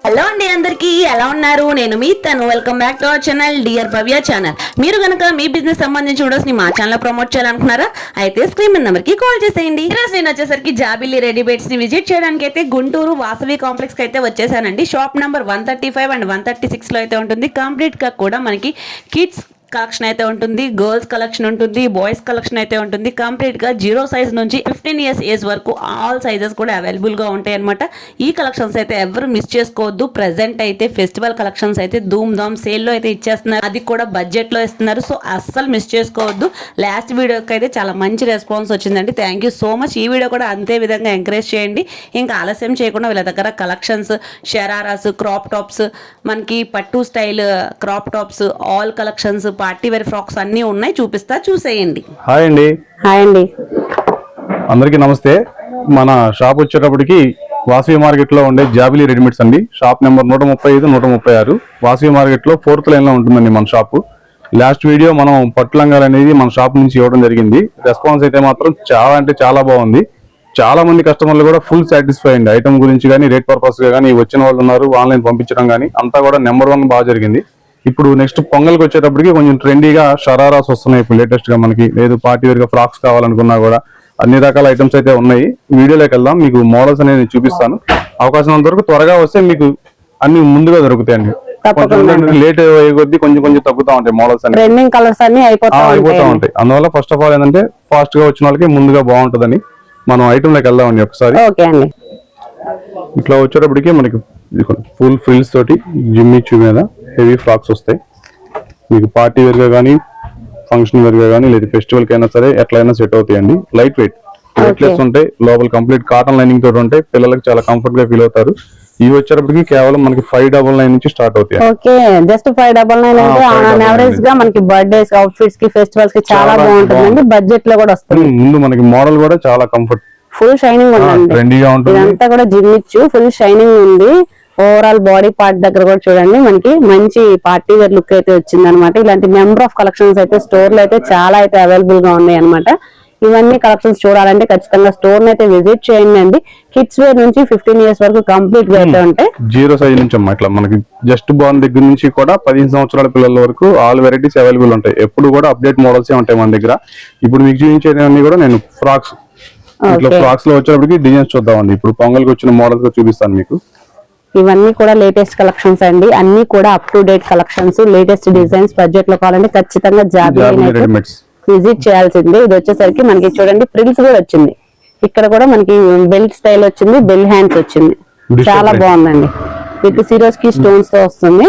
Hello అండి, అందరికీ ఎలా ఉన్నారు? నేను మీ తను. Welcome back to our channel dear Bhavya channel. మీరు కనుక మీ బిజినెస్ సంబంధించి వీడియోస్ ని మా ఛానల్ ప్రమోట్ చేయాలనుకున్నారా? అయితే స్క్రీన్ మీద నెంబర్ కి కాల్ చేసేయండి. ఈరోజు నేను వచ్చేసరికి జాబిల్లి రెడీమేడ్స్ ని విజిట్ చేయడానికి అయితే గుంటూరు వాసవి కాంప్లెక్స్ కి అయితే వచ్చేసానండి. షాప్ నెంబర్ 135 అండ్ 136 లో అయితే ఉంటుంది. కంప్లీట్ గా కూడా మనకి కిడ్స్ కలెక్షన్ అయితే ఉంటుంది, గర్ల్స్ కలెక్షన్ ఉంటుంది, బాయ్స్ కలెక్షన్ అయితే ఉంటుంది. కంప్లీట్ గా 0 సైజ్ నుంచి 15 ఇయర్స్ ఏజ్ వరకు ఆల్ సైజెస్ కూడా అవైలబుల్ గా ఉంటాయి అనమాట. ఈ కలెక్షన్స్ అయితే ఎవరు మిస్ చేసుకోవద్దు. ప్రెసెంట్ అయితే ఫెస్టివల్ కలెక్షన్స్ అయితే ధూమ్ ధామ్ సేల్ లో అయితే ఇచ్చేస్తున్నారు, అది కూడా బడ్జెట్ లో ఇస్తున్నారు. సో అస్సలు మిస్ చేసుకోవద్దు. లాస్ట్ వీడియోకి అయితే చాలా మంచి రెస్పాన్స్ వచ్చిందండి. Thank you so much. ఈ వీడియో కూడా అంతే విధంగా ఎంకరేజ్ చేయండి. ఇంకా ఆలస్యం చేయకుండా వీళ్ళ దగ్గర కలెక్షన్స్, షరారాస్, క్రాప్ టాప్స్, మనకి పట్టు style crop tops, all collections, party wear frocks అన్ని ఉన్నాయి. చూపిస్తా, చూసేయండి. హాయ్ అండి. హాయ్ అండి, అందరికీ నమస్తే. మన షాప్ వచ్చేటప్పటికి వాసవి మార్కెట్ లో ఉండే జాబిలీ రెడీమేడ్స్ అండి. షాప్ నెంబర్ 135, 136 వాసవి మార్కెట్ లో 4th లైన్ లో ఉంటుందండి మన షాపు. లాస్ట్ వీడియో మనం పట్టు లంగాలు అనేది మన షాప్ నుంచి ఇవ్వడం జరిగింది. రెస్పాన్స్ అయితే మాత్రం చాలా అంటే చాలా బాగుంది. చాలా మంది కస్టమర్లు కూడా ఫుల్ సాటిస్ఫై అండి. ఐటమ్ గురించి కానీ, రేట్ పర్పస్ గా కానీ వచ్చిన వాళ్ళు ఉన్నారు. ఆన్లైన్ పంపించడం కానీ అంతా కూడా నెంబర్ 1 బాగా జరిగింది. ఇప్పుడు నెక్స్ట్ పొంగల్కి వచ్చేటప్పటికి కొంచెం ట్రెండీగా షరారాస్ వస్తున్నాయి. ఇప్పుడు లేటెస్ట్ గా మనకి లేదు పార్టీ వేర్ గా ఫ్రాక్స్ కావాలనుకున్నా కూడా అన్ని రకాల ఐటమ్స్ అయితే ఉన్నాయి. వీడియోలోకి వెళ్దాం, మీకు మోడల్స్ అనేది చూపిస్తాను. అవకాశం ఉన్నంత వరకు త్వరగా వస్తే మీకు అన్ని ముందుగా దొరుకుతాయండి. లేట్ అయ్యే కొద్దీ కొంచెం కొంచెం తగ్గుతా ఉంటాయి మోడల్స్ అన్ని, ట్రెండింగ్ కలర్స్ అన్ని అయిపోతా ఉంటాయి. అందువల్ల ఫస్ట్ ఆఫ్ ఆల్ ఏంటంటే ఫాస్ట్ గా వచ్చిన వాళ్ళకి ముందుగా బాగుంటుందని మనం ఐటమ్ లోకి వెళ్దామండి ఒకసారి. ఇట్లా వచ్చేటప్పటికి మనకి ఫుల్ ఫ్రిల్స్ తోటి జిమ్మిచూ మీద హెవీ ఫ్రాక్స్ వస్తాయి. మీకు పార్టీ వేర్ గా కానీ, ఫంక్షన్ వేర్ గా కానీ, లేదా ఫెస్టివల్ కైనా సరే ఎట్లయినా సెట్ అవుతాయండి. లైట్ వెయిట్, వెయిట్లెస్ ఉంటాయి. లోపల కంప్లీట్ కాటన్ లైనింగ్ తోటి ఉంటాయి. పిల్లలకి చాలా కంఫర్ట్ గా ఫీల్ అవుతారు. ఇవి వచ్చేటప్పటికి కేవలం మనకి 599 నుంచి స్టార్ట్ అవుతాయి. ఓకే, జస్ట్ 599 అంటే ఆన్ యావరేజ్ గా మనకి బర్త్డేస్, అవుట్ఫిట్స్ కి, ఫెస్టివల్స్ కి చాలా బాగుంటుంది. బడ్జెట్ లో కూడా వస్తుంది. ముందు మనకి మోడల్ కూడా చాలా కంఫర్ట్, ఫుల్ షైనింగ్ ఉందండి. ట్రెండీగా ఉంటుంది. ఇదంతా కూడా జిమ్మిచ్చు, ఫుల్ షైనింగ్ ఉంది. ఓవరాల్ బాడీ పార్ట్ దగ్గర కూడా చూడండి మనకి మంచి పార్టీ వేర్ లుక్ అయితే వచ్చింది అనమాట. ఇలాంటి నెంబర్ ఆఫ్ కలెక్షన్స్ అయితే స్టోర్ లో అయితే చాలా అయితే అవైలబుల్ గా ఉన్నాయి అనమాట. ఇవన్నీ కలెక్షన్స్ చూడాలంటే ఖచ్చితంగా స్టోర్ అయితే విజిట్ చేయండి అండి. కిడ్స్ వేర్ నుంచి 15 ఇయర్స్ వరకు కంప్లీట్ గా అయితే ఉంటాయి. 0 సైజ్ నుంచి అమ్మా ఇట్లా మనకి జస్ట్ బార్న్ దగ్గర నుంచి కూడా 15 సంవత్సరాల పిల్లల వరకు ఆల్ వెరైటీస్ అవైలబుల్ ఉంటాయి. ఎప్పుడు కూడా అప్డేట్ మోడల్స్ ఉంటాయి మన దగ్గర. ఇప్పుడు మీకు చూపించేవన్నీ కూడా నేను ఫ్రాక్స్, ఇట్లా ఫ్రాక్స్ లో వచ్చేటప్పటికి డిజైన్స్ చూద్దామండి. ఇప్పుడు పొంగల్కి వచ్చిన మోడల్స్ గా చూపిస్తాను మీకు. ఇవన్నీ కూడా లేటెస్ట్ కలెక్షన్స్ అండి. అన్ని కూడా up to date collections, latest designs. Budget లో కావాలంటే ఖచ్చితంగా జాబిల్లి విజిట్ చేయాల్సిందే. ఇది వచ్చేసరికి మనకి చూడండి ప్రిల్స్ కూడా వచ్చింది. ఇక్కడ కూడా మనకి బెల్ట్ స్టైల్ వచ్చింది, బెల్ హ్యాండ్స్ వచ్చింది. చాలా బాగుందండి. విత్ సిరోస్కి స్టోన్స్ తో వస్తుంది.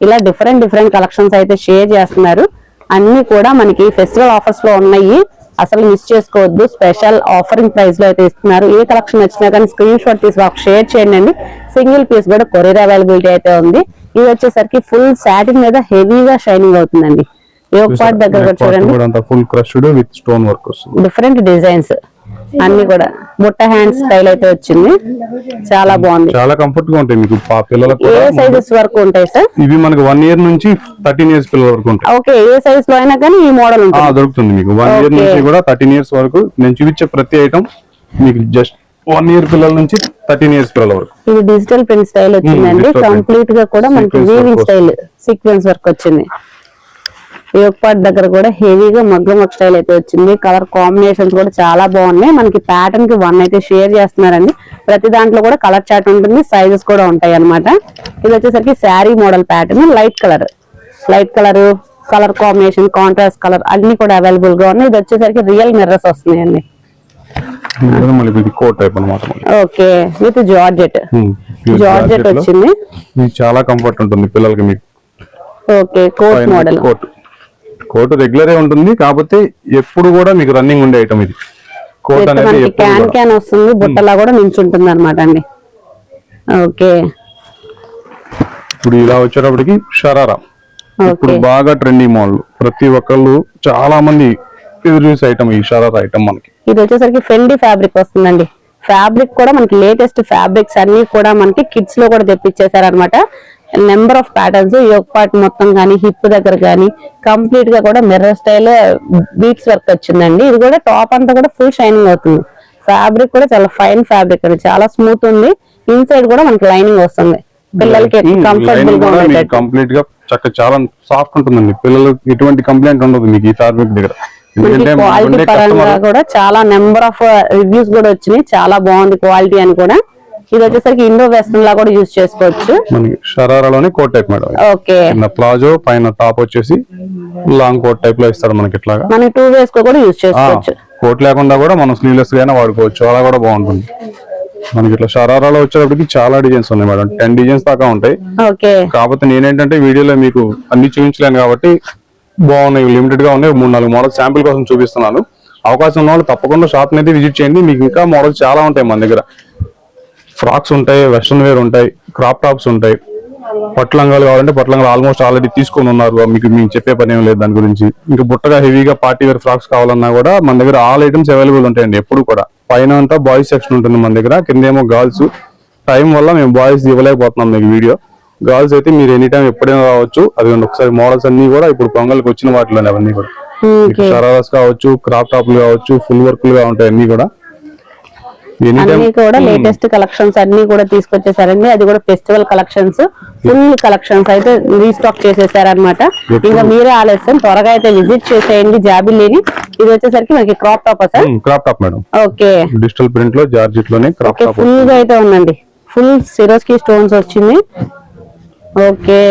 ఇలా డిఫరెంట్ కలెక్షన్స్ అయితే షేర్ చేస్తున్నారు. అన్ని కూడా మనకి ఫెస్టివల్ ఆఫర్స్ లో ఉన్నాయి. అసలు మిస్ చేసుకోవద్దు. స్పెషల్ ఆఫరింగ్ ప్రైస్ లో అయితే ఇస్తున్నారు. ఏ కలెక్షన్ వచ్చినా కానీ స్క్రీన్ షాట్ తీసి మాకు షేర్ చేయండి. సింగిల్ పీస్ కూడా కొరియర్ అవైలబిలిటీ అయితే ఉంది. ఇది వచ్చేసరికి ఫుల్ సాటిన్ మీద హెవీగా షైనింగ్ అవుతుందండి. పార్ట్ దగ్గర కూడా చూడండి full crushed with stone work వస్తుంది. డిఫరెంట్ డిజైన్స్ అన్ని కూడా బుట్ట హ్యాండ్ స్టైల్ అయితే వచ్చింది. చాలా బాగుంది, చాలా కంఫర్ట్ గా ఉంటాయి. మీకు పిల్లలకు ఏ సైజెస్ వరకు ఉంటాయి సార్? ఇవి మనకి 1 ఇయర్ నుంచి 13 ఇయర్స్ పిల్లల వరకు ఉంటాయి. ఓకే, ఏ సైజ్ లో అయినా కానీ ఈ మోడల్ దొరుకుతుంది మీకు. 1 ఇయర్ నుంచి కూడా 13 ఇయర్స్ వరకు నేను చూపించే ప్రతి ఐటమ్ మీకు జస్ట్ 1 ఇయర్ పిల్లల నుంచి 13 ఇయర్స్ పిల్లల వరకు. ఇది డిజిటల్ ప్రింట్ స్టైల్ వచ్చిందండి. కంప్లీట్ గా కూడా మనకి వీవింగ్ స్టైల్ సీక్వెన్స్ వర్క్ వచ్చింది. పార్ట్ దగ్గర కూడా హెవీగా మగ్గం వర్క్ స్టైల్ అయితే వచ్చింది. కలర్ కాంబినేషన్స్ కూడా చాలా బాగున్నాయి. మనకి ప్యాటర్న్ కి 1 అయితే షేర్ చేస్తున్నారండి. ప్రతి దాంట్లో కూడా కలర్ చార్ట్ ఉంటుంది, సైజెస్ కూడా ఉంటాయి అనమాట. ఇది వచ్చేసరికి sari model pattern, light colour combination, contrast colour అన్ని కూడా అవైలబుల్ గా ఉన్నాయి. ఇది వచ్చేసరికి రియల్ మిర్రర్స్ వస్తున్నాయండి. ఓకే, విత్ జార్జెట్ వచ్చింది. చాలా కంఫర్ట్ ఉంటుంది పిల్లలకి. మీకు okay, coat model. Coat regular ఉంటుంది, కాకపోతే ఎప్పుడు కూడా మీకు రన్నింగ్ ఉండే ఐటమ్ ఇది. కోట్ అనేది క్యాన్ వస్తుంది, బుట్టలా కూడా నించుంటుంది అనమాట అండి. ఓకే, ఇప్పుడు ఇలా వచ్చేటప్పటికి షరారా ఇప్పుడు బాగా ట్రెండింగ్ మోడల్. ప్రతి ఒక్కళ్ళు చాలా మంది ఎదురు చూసే ఐటమ్ ఈ షరారా ఐటమ్. మనకి ఇది వచ్చేసరికి ఫెండి ఫ్యాబ్రిక్ వస్తుందండి. ఫ్యాబ్రిక్ కూడా మనకి లేటెస్ట్ ఫ్యాబ్రిక్స్ అన్ని కూడా మనకి కిడ్స్ లో కూడా తెప్పించేసారు అనమాట. Number of patterns, yoke part మొత్తం కానీ, హిప్ దగ్గర కానీ కంప్లీట్ గా కూడా మిర్రర్ స్టైల్ బీట్స్ వర్క్ వచ్చిందండి. ఇది కూడా టాప్ అంతా కూడా ఫుల్ షైనింగ్ అవుతుంది. ఫ్యాబ్రిక్ కూడా చాలా ఫైన్ ఫ్యాబ్రిక్ అండి, చాలా స్మూత్ ఉంది. ఇన్సైడ్ కూడా మనకి లైనింగ్ వస్తుంది. పిల్లలకి కంఫర్టబుల్ గా ఉండేటట్టు. కంప్లీట్ గా చాలా సాఫ్ట్ ఉంటుందండి, పిల్లలకి ఎటువంటి కంప్లైంట్ ఉండదు మీకు ఈ ఫ్యాబ్రిక్ దగ్గర. ఎందుకంటే క్వాలిటీ పరంగా కూడా చాలా నెంబర్ ఆఫ్ రివ్యూస్ కూడా వచ్చినాయి, చాలా బాగుంది క్వాలిటీ అని కూడా. ఇది వచ్చేసరికి ఇండో వెస్టర్న్ లా కూడా యూజ్ చేసుకోవచ్చు. మనకి షరారాలోనే coat type madam. Okay, palazzo పైన టాప్ వచ్చేసి లాంగ్ కోట్ టైప్ లో ఇస్తారు మనకి. ఇట్లాగా మనకి 2 ways కూడా యూజ్ చేసుకోవచ్చు. కోట్ లేకుండా కూడా మనం స్లీవ్లెస్ గానే వాడుకోవచ్చు, అలా కూడా బాగుంటుంది. మనకి ఇట్లా షరారాలో వచ్చేటప్పటికి చాలా డిజైన్స్ ఉన్నాయి మేడం, 10 డిజైన్స్ దాకా ఉంటాయి. ఓకే, కాకపోతే నేనేంటంటే వీడియోలో మీకు అన్ని చూపించలేను కాబట్టి బాగున్నాయి, లిమిటెడ్ గా ఉన్నాయి. 3-4 మోడల్స్ శాంపిల్ కోసం చూపిస్తున్నాను. అవకాశం ఉన్న వాళ్ళు తప్పకుండా షాప్ అనేది విజిట్ చేయండి. మీకు ఇంకా మోడల్స్ చాలా ఉంటాయి మన దగ్గర. ఫ్రాక్స్ ఉంటాయి, వెస్ట్రన్ వేర్ ఉంటాయి, క్రాప్ టాప్స్ ఉంటాయి, పట్లంగాలు కావాలంటే పట్లంగాలు ఆల్మోస్ట్ ఆల్రెడీ తీసుకొని ఉన్నారు, మీకు చెప్పే పని ఏం లేదు దాని గురించి. ఇంకా బుట్టగా హెవీగా పార్టీ వేర్ ఫ్రాక్స్ కావాలన్నా కూడా మన దగ్గర ఆల్ ఐటమ్స్ అవైలబుల్ ఉంటాయండి ఎప్పుడు కూడా. పైన అంతా బాయ్స్ సెక్షన్ ఉంటుంది మన దగ్గర, కింద ఏమో గర్ల్స్. టైం వల్ల మేము బాయ్స్ ఇవ్వలేకపోతున్నాం మీకు వీడియో. గర్ల్స్ అయితే మీరు ఎనీ టైం ఎప్పుడైనా రావచ్చు. అది ఒకసారి మోడల్స్ అన్ని కూడా ఇప్పుడు పొంగల్కి వచ్చిన వాటిలోనే అవన్నీ కూడా షరారాస్ కావచ్చు, క్రాప్ టాప్లు కావచ్చు, ఫుల్ వర్క్లుగా ఉంటాయి అన్ని కూడా. అన్ని కూడా లేటెస్ట్ కలెక్షన్స్ అన్ని కూడా తీసుకొచ్చేసారండి. అది కూడా ఫెస్టివల్ కలెక్షన్స్, ఫుల్ కలెక్షన్స్ అయితే రీస్టాక్ చేసేసారనమాట. ఇంకా మీరే ఆలస్యం, త్వరగా అయితే విజిట్ చేసేయండి జాబిల్లిని. ఇది వచ్చేసరికి మనకి crop top sir? Crop top madam. Okay, digital print లో జార్జెట్ లోనే క్రాప్ టాప్ ఫుల్ గా అయితే ఉందండి. ఫుల్ సిరోస్కి స్టోన్స్ వచ్చింది. ఓకే,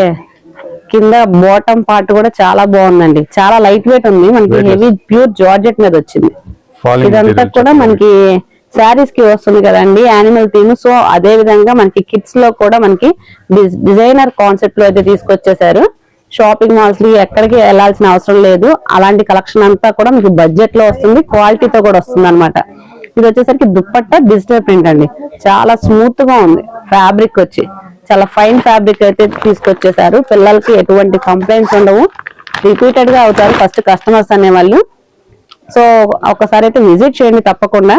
కింద బాటమ్ పార్ట్ కూడా చాలా బాగుందండి, చాలా లైట్ వెయిట్ ఉంది. మనకి హెవీ ప్యూర్ జార్జెట్ మీద వచ్చింది. ఇదంతా కూడా మనకి శారీస్ కి వస్తుంది కదండి, యానిమల్ థీమ్. సో అదే విధంగా మనకి కిడ్స్ లో కూడా మనకి డిజైనర్ కాన్సెప్ట్ లో అయితే తీసుకొచ్చేసారు. షాపింగ్ మాల్స్ కి ఎక్కడికి వెళ్లాల్సిన అవసరం లేదు. అలాంటి కలెక్షన్ అంతా కూడా మీకు బడ్జెట్ లో వస్తుంది, క్వాలిటీతో కూడా వస్తుంది అనమాట. ఇది వచ్చేసరికి దుప్పట్టా డిజిటల్ ప్రింట్ అండి, చాలా స్మూత్ గా ఉంది. ఫ్యాబ్రిక్ వచ్చి చాలా ఫైన్ ఫ్యాబ్రిక్ అయితే తీసుకొచ్చేసారు. పిల్లలకి ఎటువంటి కంప్లైంట్స్ ఉండవు, రిపీటెడ్ గా అవుతారు ఫస్ట్ కస్టమర్స్ అనేవాళ్ళు. సో ఒకసారి అయితే విజిట్ చేయండి తప్పకుండా.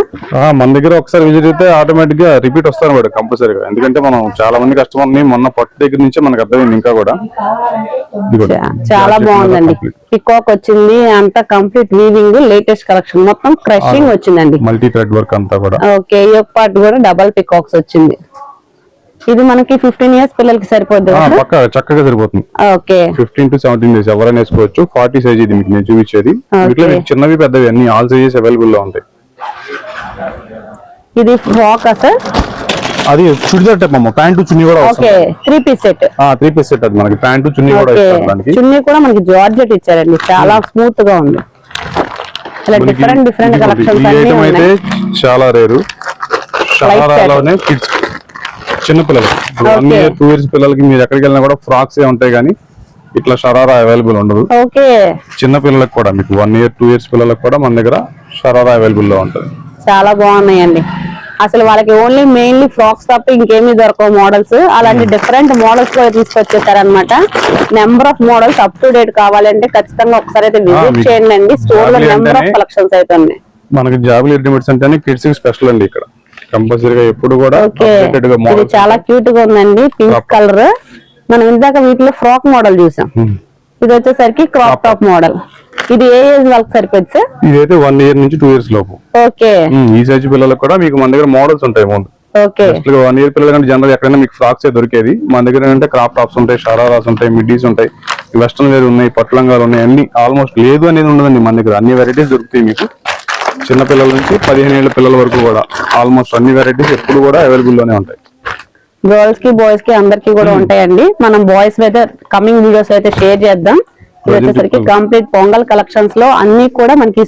మన దగ్గర ఒకసారి విజిట్ అయితే ఆటోమేటిక్ గా రిపీట్ వస్తారు మేడం కంపల్సరీగా. ఎందుకంటే మనం చాలా మంది కస్టమర్ ని మొన్న పట్టు దగ్గర నుంచే మనకు అర్థమైంది. ఇంకా కూడా చాలా బాగుందండి, పికాక్ వచ్చింది, అంతా కంప్లీట్ వీవింగ్, లేటెస్ట్ కలెక్షన్, మొత్తం క్రషింగ్ వచ్చిందండి, మల్టీ థ్రెడ్ వర్క్ అంతా కూడా. ఓకే, ఈ పార్ట్ కూడా డబల్ పికాక్స్ వచ్చింది. ఇది మనకి 15 years పిల్లలకి సరిపోద్ది, చక్కగా సరిపోతుంది. ఓకే, 15 to 17 days ఎవరైనా వేసుకోవచ్చు. 40 సైజ్ ఇది మీకు నేను చూపించేది. వీటిలో మీకు చిన్నవి పెద్దవి అన్ని ఆల్ సైజెస్ అవైలబుల్ లో ఉంటాయి. ఇది ఫ్రాక్ సార్? అది చుడిదార్ టైప్ అమ్మ, ప్యాంటు చున్నీ కూడా okay, 3 piece set. 3 piece set అది మనకి ప్యాంటు చున్నీ కూడా ఇస్తారు. దానికి చున్నీ కూడా మనకి జార్జెట్ ఇచ్చారండి, చాలా స్మూత్ గా ఉంది. ఇలా డిఫరెంట్ కలెక్షన్స్ అన్ని అయితే చాలా రేరు. షరారాలోనే కిడ్స్ చిన్న పిల్లలు 1 year 2 years పిల్లలకి మీరు ఎక్కడికి వెళ్ళినా కూడా ఫ్రాక్స్ ఏ ఉంటాయి, కానీ ఇట్లా షరారా అవైలబుల్ ఉండదు. ఓకే, చిన్న పిల్లలకు కూడా మీకు 1 year 2 years పిల్లలకు కూడా మన దగ్గర షరారా అవైలబుల్ లో ఉంటుంది. చాలా బాగున్నాయండి. అసలు వాళ్ళకి ఓన్లీ మెయిన్లీ ఫ్రాక్స్ తప్ప ఇంకేమీ దొరకవు మోడల్స్. అలాంటి డిఫరెంట్ మోడల్స్ కూడా తీసుకొచ్చేసారనమాట. Number of models up to date కావాలంటే ఖచ్చితంగా ఒకసారి అయితే విజిట్ చేయండి. స్టోర్ లో నెంబర్ ఆఫ్ కలెక్షన్స్ అయితే ఉన్నాయి. మనకి జాబిలీ రెడీమేడ్స్ అంటేనే కిడ్స్ కి స్పెషల్ అండి. ఇక్కడ కంపల్సరీగా ఎప్పుడు కూడా ఇది చాలా క్యూట్ గా ఉందండి, పింక్ కలర్. మనం ఇందాక వీటిలో ఫ్రాక్ మోడల్ చూసాం. ఇది వచ్చేసరికి క్రాప్ టాప్ మోడల్. ఇది ఏ ఏజ్ వాళ్ళకి సరిపోద్ది సార్? ఇదైతే 1 year నుంచి 2 years లోపు. ఓకే, ఈ సైజ్ పిల్లలకు కూడా మీకు మన దగ్గర మోడల్స్ ఉంటాయి. ముందు ఓకే, 1 year పిల్లల కంటే జనరల్ ఎక్కడైనా మీకు ఫ్రాక్స్ దొరికేది. మన దగ్గర ఏంటంటే క్రాప్ టాప్స్ ఉంటాయి, షరారాస్ ఉంటాయి, మిడ్డీస్ ఉంటాయి, వెస్ట్రన్ వేర్ ఉన్నాయి, పట్లంగాలు ఉన్నాయి. అన్ని ఆల్మోస్ట్ లేదు అనేది ఉండదండి మన దగ్గర, అన్ని వెరైటీస్ దొరుకుతాయి మీకు. చిన్న పిల్లల నుంచి 15 ఏళ్ల పిల్లల వరకు కూడా ఆల్మోస్ట్ అన్ని వెరైటీస్ ఎప్పుడు కూడా అవైలబుల్ లోనే ఉంటాయి. గర్ల్స్ కి బాయ్స్ కి అందరికి కూడా ఉంటాయండి. మనం బాయ్స్ అయితే కమింగ్ వీడియోస్ అయితే షేర్ చేద్దాం. ఇది వచ్చేసరికి కంప్లీట్ పొంగల్ కలెక్షన్స్ లో అన్ని కూడా మనకి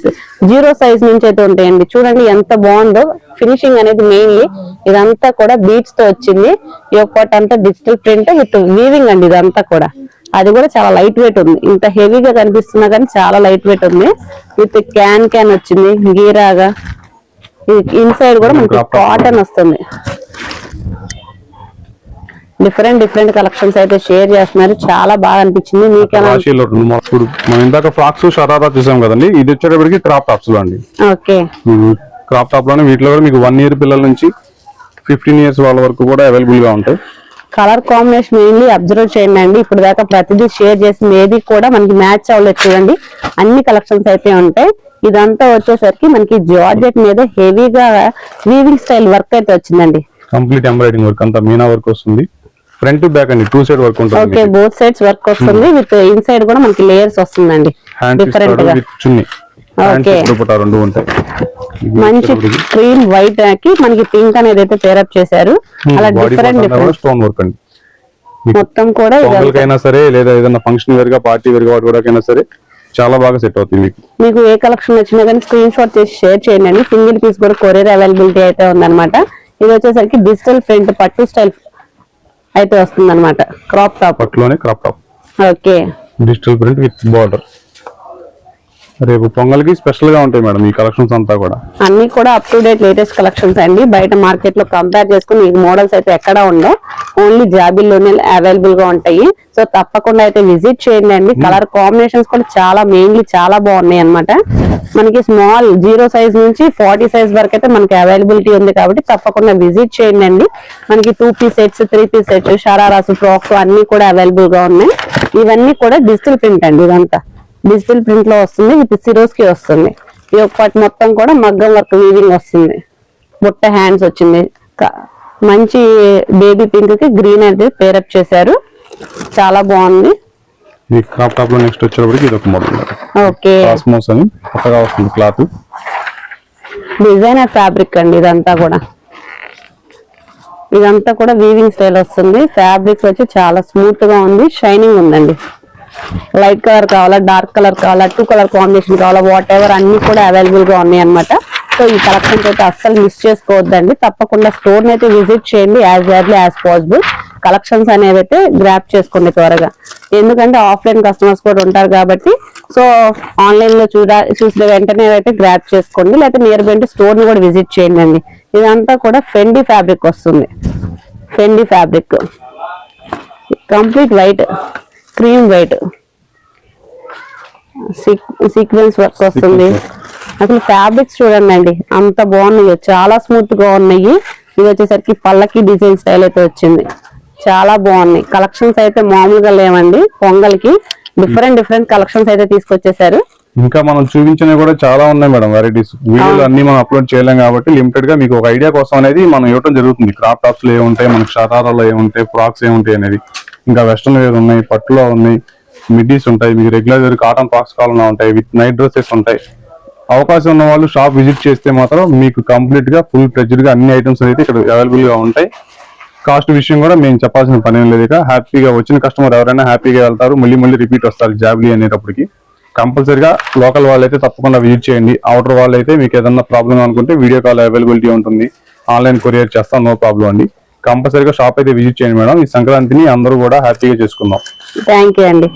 0 size నుంచి అయితే ఉంటాయండి. చూడండి ఎంత బాగుందో ఫినిషింగ్ అనేది. మెయిన్లీ ఇదంతా కూడా బీట్స్ తో వచ్చింది. ఈ పార్ట్ అంతా డిజిటల్ ప్రింట్ విత్ వీవింగ్ అండి. ఇదంతా కూడా అది కూడా చాలా లైట్ వెయిట్ ఉంది. ఇంత హెవీగా కనిపిస్తున్నా కానీ చాలా లైట్ వెయిట్ ఉంది. విత్ క్యాన్ వచ్చింది గీరాగా. ఇన్సైడ్ కూడా మనకి కాటన్ వస్తుంది. డిఫరెంట్ కలెక్షన్స్ అయితే షేర్ చేస్తున్నారు. చాలా బాగా అనిపించింది. మీకేనా? మనం ఇందాక ఫ్రాక్స్ షరారా చూసాం కదండి, ఇది వచ్చేటప్పటికి క్రాప్ టాప్స్ లో అండి. ఓకే, క్రాప్ టాప్ లోనే వీటిలో కూడా మీకు 1 year పిల్లల నుంచి 15 years వాళ్ళ వరకు కూడా అవైలబుల్ గా ఉంటాయి. కలర్ కాంబినేషన్ మెయిన్లీ అబ్జర్వ్ చేయండి అండి. ఇప్పుడు దాకా ప్రతిదీ షేర్ చేసింది ఏది కూడా మనకి మ్యాచ్ అవ్వలేదు. చూడండి అన్ని కలెక్షన్స్ అయితే ఉంటాయి. ఇదంతా వచ్చేసరికి మనకి జార్జెట్ మీద హెవీగా వీవింగ్ స్టైల్ వర్క్ అయితే వచ్చిందండి. కంప్లీట్ ఎంబ్రాయిడింగ్ వర్క్ అంతా మీనా వర్క్ వస్తుంది. ఫ్రంట్ బ్యాక్ అండి 2 సైడ్ వర్క్ ఉంటుంది. ఓకే, బోత్ సైడ్స్ వర్క్ వస్తుంది విత్ ఇన్సైడ్ కూడా మనకి లేయర్స్ వస్తుందండి హ్యాండ్ డిఫరెంట్ గా. విత్ చున్నీ, ఓకే, రెండు ఉంటాయి. మంచి క్రీమ్ వైట్ కి మనకి పింక్ అనేది అయితే పేరప్ చేశారు. అలా డిఫరెంట్ స్టోన్ వర్క్ అండి. మొత్తం కూడా పొంగల్కైనా సరే లేదా ఏదైనా ఫంక్షన్ వేర్ గా పార్టీ వేర్ గా వాడుకోవడానికైనా సరే చాలా బాగా సెట్ అవుతుంది మీకు. మీకు ఏ కలెక్షన్ వచ్చినా కానీ స్క్రీన్ షాట్ చేసి షేర్ చేయండి. సింగిల్ పీస్ కూడా కొరియర్ అవైలబిలిటీ అయితే ఉందన్నమాట. ఇది వచ్చేసరికి డిజిటల్ ప్రింట్ పట్టు స్టైల్ అయితే వస్తుంది అనమాట. క్రాప్ టాప్, పట్టులోనే crop top. Okay, digital print with border. రేపు పొంగల్కి స్పెషల్ గా ఉంటాయి మేడం ఈ కలెక్షన్స్ అంతా కూడా. అన్ని కూడా up to date latest collections అండి. బయట మార్కెట్ లో కంపేర్ చేసుకుని మీకు మోడల్స్ అయితే ఎక్కడ ఉండవు, ఓన్లీ జాబిల్లోనే అవైలబుల్ గా ఉంటాయి. సో తప్పకుండా అయితే విజిట్ చేయండి అండి. కలర్ కాంబినేషన్స్ కూడా చాలా మెయిన్లీ చాలా బాగున్నాయి అన్నమాట. మనకి స్మాల్ 0 సైజ్ నుంచి 40 సైజ్ వరకు అయితే మనకి అవైలబిలిటీ ఉంది కాబట్టి తప్పకుండా విజిట్ చేయండి అండి. మనకి 2 piece sets, 3 piece sets, shararas, frocks అన్ని కూడా అవైలబుల్ గా ఉన్నాయి. ఇవన్నీ కూడా డిజిటల్ ప్రింట్ అండి. ఇదంతా డిజిటల్ ప్రింట్ లో వస్తుంది విత్ సిరోస్కి వస్తుంది. ఈ ఒక్కటి మొత్తం కూడా మగ్గం వర్క్ వీవింగ్ వస్తుంది. బుట్ట హ్యాండ్స్ వచ్చింది. మంచి బేబీ పింక్ కి గ్రీన్ అనేది పేరప్ చేశారు. చాలా బాగుంది. ఈ క్రాప్ టాప్ లో నెక్స్ట్ వచ్చేటప్పటికి ఇది ఒక మోడల్. ఓకే, కాస్మోస్ అని కొత్తగా వస్తుంది క్లాత్. డిజైనర్ ఫ్యాబ్రిక్ అండి. ఇదంతా కూడా వీవింగ్ స్టైల్ వస్తుంది. ఫ్యాబ్రిక్ వచ్చి చాలా స్మూత్ గా ఉంది, షైనింగ్ ఉందండి. లైట్ కలర్ కావాలా, డార్క్ కలర్ కావాలా, 2 కలర్ కాంబినేషన్ కావాలా, వాట్ ఎవర్ అన్ని కూడా అవైలబుల్ గా ఉన్నాయి అనమాట. సో ఈ కలెక్షన్స్ అయితే అస్సలు మిస్ చేసుకోవద్దండి. తప్పకుండా స్టోర్ అయితే విజిట్ చేయండి as early as possible. Collections అనేవి అయితే గ్రాప్ చేసుకోండి త్వరగా, ఎందుకంటే ఆఫ్లైన్ కస్టమర్స్ కూడా ఉంటారు కాబట్టి. సో ఆన్లైన్ లో చూసిన వెంటనే అయితే గ్రాప్ చేసుకోండి, లేకపోతే నియర్ బై స్టోర్ ని కూడా విజిట్ చేయండి అండి. ఇదంతా కూడా ఫెండీ ఫ్యాబ్రిక్ వస్తుంది. Fendi fabric complete white, cream white sequence work వస్తుంది. అసలు ఫ్యాబ్రిక్స్ చూడండి అండి, అంత బాగున్నాయి, చాలా స్మూత్ గా ఉన్నాయి. ఇది వచ్చేసరికి పల్లకి డిజైన్ స్టైల్ అయితే వచ్చింది. చాలా బాగున్నాయి కలెక్షన్స్ అయితే, మామూలుగా లేవండి. పొంగల్కి డిఫరెంట్ కలెక్షన్స్ అయితే తీసుకొచ్చేసారు. ఇంకా మనం చూపించినవి కూడా చాలా ఉన్నాయి మేడం వెరైటీస్. వీడియోలు అన్ని మనం అప్లోడ్ చేయలేం కాబట్టి లిమిటెడ్ గా మీకు ఒక ఐడియా కోసం అనేది మనం ఇవ్వడం జరుగుతుంది. క్రాప్ టాప్స్ లో ఏముంటాయి, మనకి షరారాలో ఏముంటాయి, ఫ్రాక్స్ ఏముంటాయి అనేది. ఇంకా వెస్ట్రన్ వేర్ ఉన్నాయి, పట్టులో ఉన్నాయి, మిడ్డీస్ ఉంటాయి, మీకు రెగ్యులర్ వేర్ కాటన్ ఫ్రాక్స్ కావాలన్నా ఉంటాయి, విత్ నైట్ డ్రెస్సెస్ ఉంటాయి. అవకాశం ఉన్న వాళ్ళు షాప్ విజిట్ చేస్తే మాత్రం మీకు కంప్లీట్ గా ఫుల్ ఫ్లెడ్జ్డ్ గా అన్ని ఐటమ్స్ అయితే ఇక్కడ అవైలబుల్ గా ఉంటాయి. కాస్ట్ విషయం కూడా మేము చెప్పాల్సిన పని ఏం లేదు. ఇక హ్యాపీగా వచ్చిన కస్టమర్ ఎవరైనా హ్యాపీగా వెళ్తారు, మళ్ళీ రిపీట్ వస్తారు జాబ్లీ అనేటప్పటికి. కంపల్సరీగా లోకల్ వాళ్ళైతే తప్పకుండా విజిట్ చేయండి. అవుటర్ వాళ్ళు అయితే మీకు ఏదన్నా ప్రాబ్లం అనుకుంటే వీడియో కాల్ అవైలబిలిటీ ఉంటుంది, ఆన్లైన్ కొరియర్ చేస్తాం, నో ప్రాబ్లం అండి. కంపల్సరీగా షాప్ అయితే విజిట్ చేయండి మేడం. ఈ సంక్రాంతిని అందరూ కూడా హ్యాపీగా చేసుకుందాం. థ్యాంక్ యూ అండి.